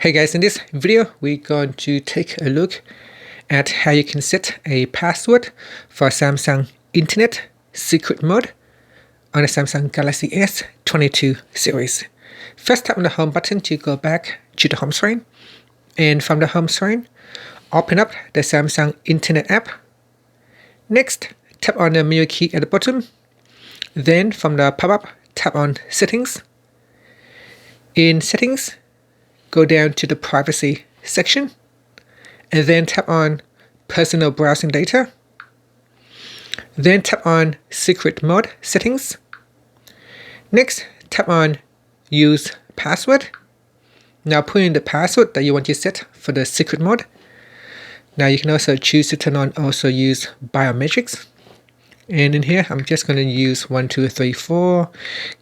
Hey guys, in this video we're going to take a look at how you can set a password for Samsung Internet Secret Mode on the Samsung Galaxy S22 series. First, tap on the home button to go back to the home screen, and from the home screen open up the Samsung Internet app. Next, tap on the menu key at the bottom. Then from the pop-up, tap on Settings. In Settings, go down to the Privacy section, and then tap on Personal Browsing Data. Then tap on Secret Mode Settings. Next, tap on Use Password. Now put in the password that you want to set for the secret mode. Now you can also choose to turn on also use biometrics. And in here, I'm just going to use 1234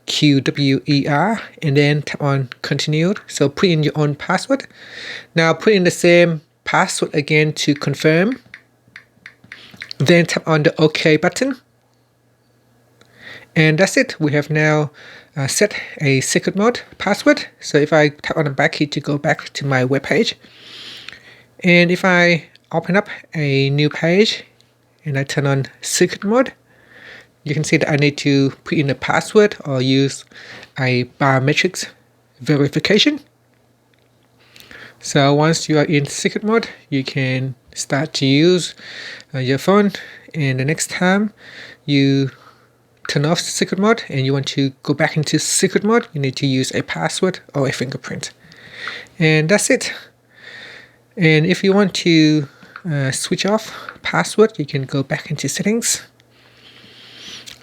QWER, and then tap on Continued. So put in your own password. Now put in the same password again to confirm. Then tap on the OK button. And that's it. We have now set a secret mode password. So if I tap on the back key to go back to my web page, and if I open up a new page and I turn on secret mode, you can see that I need to put in a password or use a biometrics verification. So once you are in secret mode, you can start to use your phone, and the next time you turn off secret mode and you want to go back into secret mode, you need to use a password or a fingerprint. And that's it. And if you want to switch off password, you can go back into settings.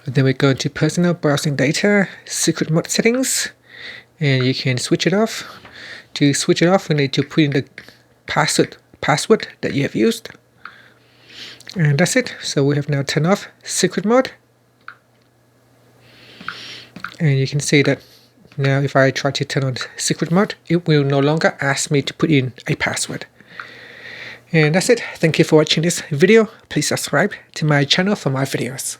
Then we go to Personal Browsing Data, Secret Mode Settings, and you can switch it off. To switch it off, we need to put in the password that you have used. And that's it. So we have now turned off secret mode. And you can see that now if I try to turn on secret mode, it will no longer ask me to put in a password. And that's it. Thank you for watching this video. Please subscribe to my channel for more videos.